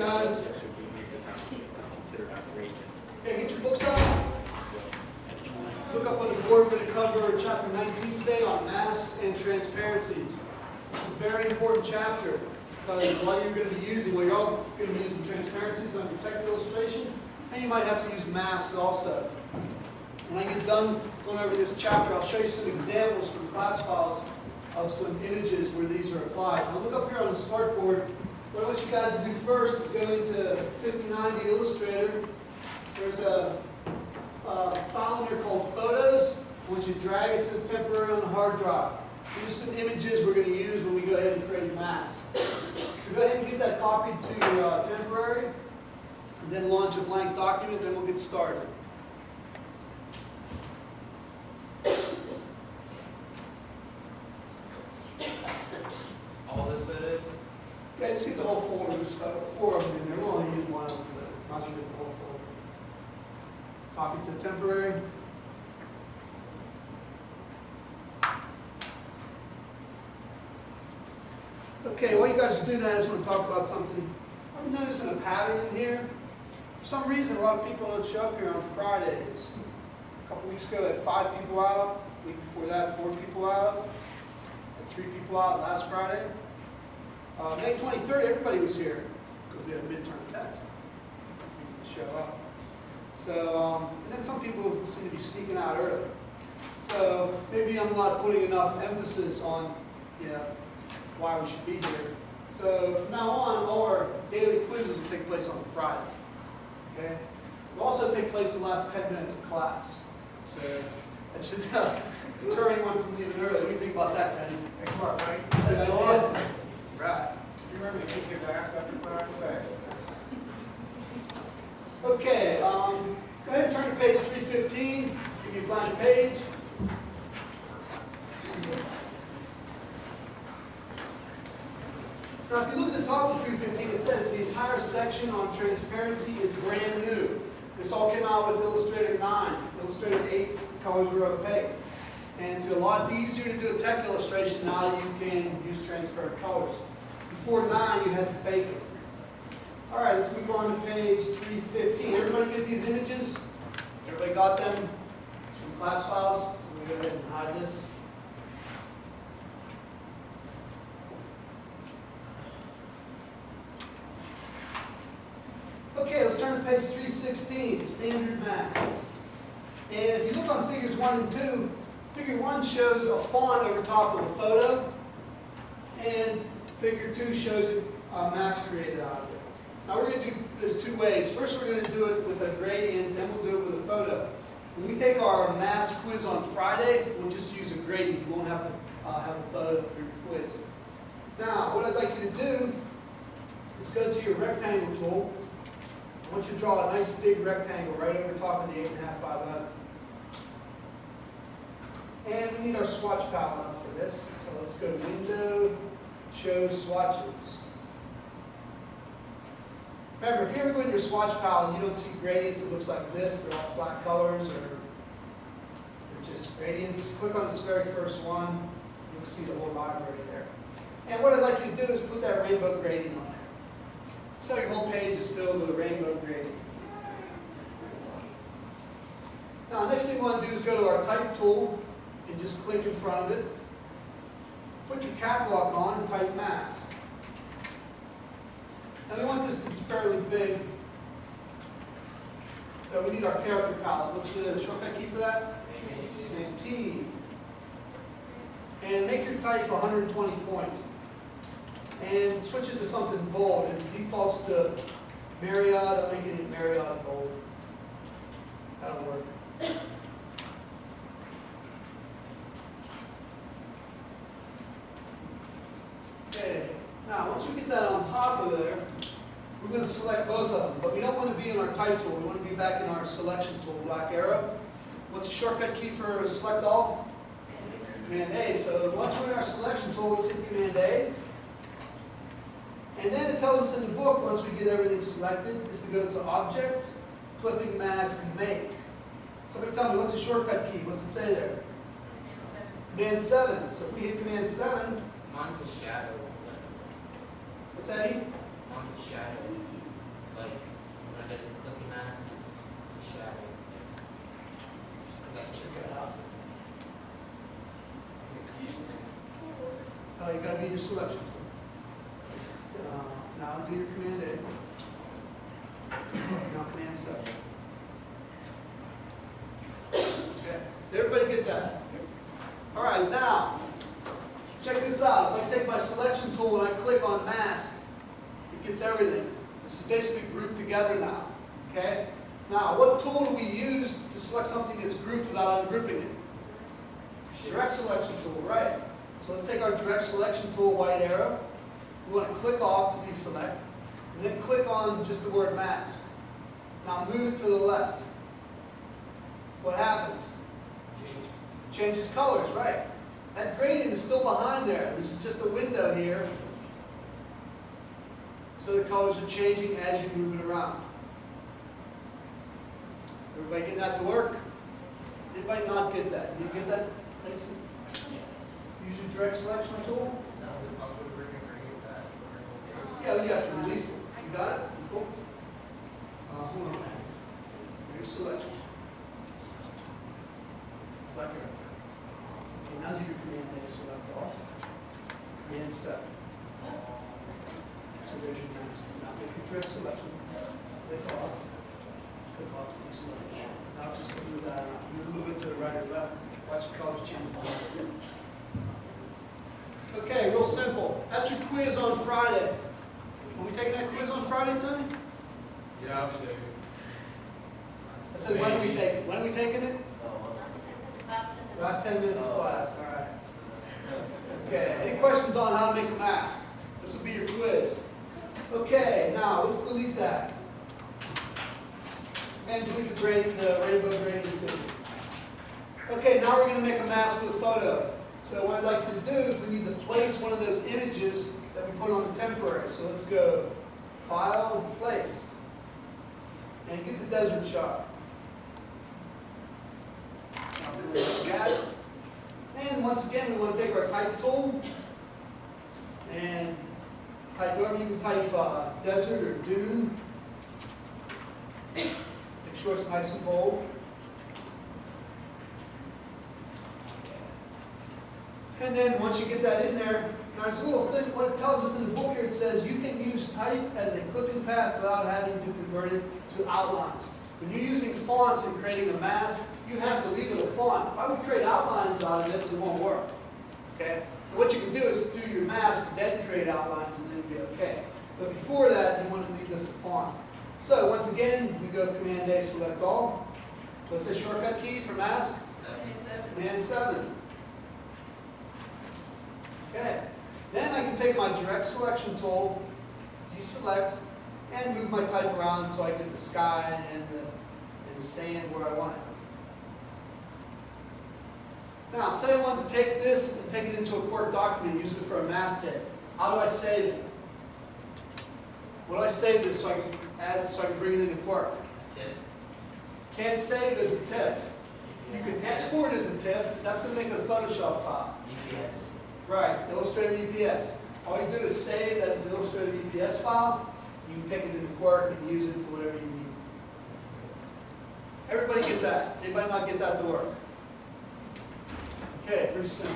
up, guys? It's considered outrageous. Okay, get your books out. Look up on the board, we're going to cover chapter 19 today on masks and transparencies. This is a very important chapter because what you're going to be using, well, you're all going to be using transparencies on your technical illustration, and you might have to use masks also. When I get done going over this chapter, I'll show you some examples from class files of some images where these are applied. Now look up here on the smartboard. What I want you guys to do first is go into 59, Illustrator. There's a file in there called Photos. I want you to drag it to the temporary on the hard drive. Here's some images we're going to use when we go ahead and create masks. So go ahead and get that copied to your temporary, and then launch a blank document, then we'll get started. All this that is? Yeah, just get the whole folder. There's 4 of them in there. We'll only use one of them, but not get the whole folder. Copy to temporary. Okay, while you guys are doing that, I just want to talk about something. I'm noticing a pattern in here. For some reason, a lot of people don't show up here on Fridays. A couple weeks ago, I had 5 people out. The week before that, 4 people out. I had 3 people out last Friday. May 23rd, everybody was here because we had a midterm test. Reason to show up. So, and then some people seem to be sneaking out early. So maybe I'm not putting enough emphasis on, why we should be here. So from now on, all our daily quizzes will take place on Friday. Okay? Will also take place in the last 10 minutes of class. So that should deter anyone from leaving early. What do you think about that, Teddy? Excellent, right? That's awesome. Right. You remember to kick his ass after class? Thanks. Okay, go ahead and turn to page 315. Give you a blank page. Now, if you look at the top of 315, it says the entire section on transparency is brand new. This all came out with Illustrator 9. Illustrator 8, colors were opaque. And it's a lot easier to do a tech illustration now that you can use transparent colors. Before 9, you had to fake it. All right, let's move on to page 315. Everybody get these images? Everybody got them? It's from class files. So we'll go ahead and hide this. Okay, let's turn to page 316, standard masks. And if you look on figures 1 and 2, figure 1 shows a font over top of a photo, and figure 2 shows a mask created out of it. Now we're going to do this 2 ways. First we're going to do it with a gradient, then we'll do it with a photo. When we take our mask quiz on Friday, we'll just use a gradient. You won't have to have a photo for your quiz. Now, what I'd like you to do is go to your rectangle tool. I want you to draw a nice big rectangle right over top of the 8.5 by 11. And we need our swatch palette up for this. So let's go to Window, Show Swatches. Remember, if you ever go in your swatch palette and you don't see gradients, it looks like this. They're all flat colors or they're just gradients. Click on this very first one. You'll see the whole library there. And what I'd like you to do is put that rainbow gradient on there. So your whole page is filled with a rainbow gradient. Now, next thing we want to do is go to our type tool and just click in front of it. Put your cap lock on and type mask. Now we want this to be fairly big. So we need our character palette. What's the shortcut key for that? Command T. And make your type 120 points. And switch it to something bold. It defaults to Marriott. I'm making it Marriott bold. That'll work. Okay. Now, once we get that on top of there, we're going to select both of them. But we don't want to be in our type tool. We want to be back in our selection tool, black arrow. What's the shortcut key for select all? Command A. So once we're in our selection tool, let's hit Command A. And then it tells us in the book, once we get everything selected, is to go to Object, Clipping Mask, Make. Somebody tell me, what's the shortcut key? What's it say there? Command 7. So if we hit Command 7, Mine's a shadow. what's that? Mine's a shadow. like, when I get the clipping mask, it's a shadow. Cause I should get a house. You gotta be in your selection tool. Now do your Command A. Now Command 7. Okay, did everybody get that? All right, now, check this out. If I take my selection tool and I click on mask, it gets everything. This is basically grouped together now, okay? Now, what tool do we use to select something that's grouped without ungrouping it? Direct selection tool, right. So let's take our direct selection tool, white arrow. We want to click off to deselect, and then click on just the word mask. Now move it to the left. What happens? Changes colors, right. That gradient is still behind there. This is just a window here. So the colors are changing as you move it around. Everybody getting that to work? Anybody not get that? You get that? Use your direct selection tool? Now, is it possible to bring a gradient back? Yeah, you have to release it. You got it? Cool. Hold on. Here's selection. Black arrow. Okay, now do your Command A, select all. Command 7. So there's your mask. Now take your direct selection. Click off. Click off to deselect. Now just move that around. Move a little bit to the right or left. Watch the colors change. Okay, real simple. That's your quiz on Friday. Are we taking that quiz on Friday, Tony? Yeah, I'll be taking it. I said, when are we taking it? When are we taking it? Oh, Last 10 minutes of class, all right. Okay, any questions on how to make a mask? This will be your quiz. Okay, now let's delete that. And delete the gradient, the rainbow gradient too. Okay, now we're going to make a mask with a photo. So what I'd like you to do is we need to place one of those images that we put on the temporary. So let's go File, Place, and get the desert shot. Now do what we got. And once again, we want to take our type tool and type whatever you can type, desert or dune. Make sure it's nice and bold. And then once you get that in there, now there's a little thing, what it tells us in the book here, it says you can use type as a clipping path without having to convert it to outlines. When you're using fonts and creating a mask, you have to leave it a font. If I would create outlines out of this, it won't work. Okay? What you can do is do your mask, then create outlines, and then you'll be okay. But before that, you want to leave this a font. So once again, we go Command A, select all. What's the shortcut key for mask? Command 7. Okay, then I can take my direct selection tool, deselect, and move my type around so I get the sky and the sand where I want it. Now, say I want to take this and take it into a Word document and use it for a masthead. How do I save it? What do I save this so I can bring it into Word? TIFF. Can't save as a TIFF. You can export as a TIFF. That's going to make it a Photoshop file. EPS. Right, Illustrator EPS. All you do is save as an Illustrator EPS file. You can take it into Word and use it for whatever you need. Everybody get that? Anybody not get that to work? Okay, pretty simple.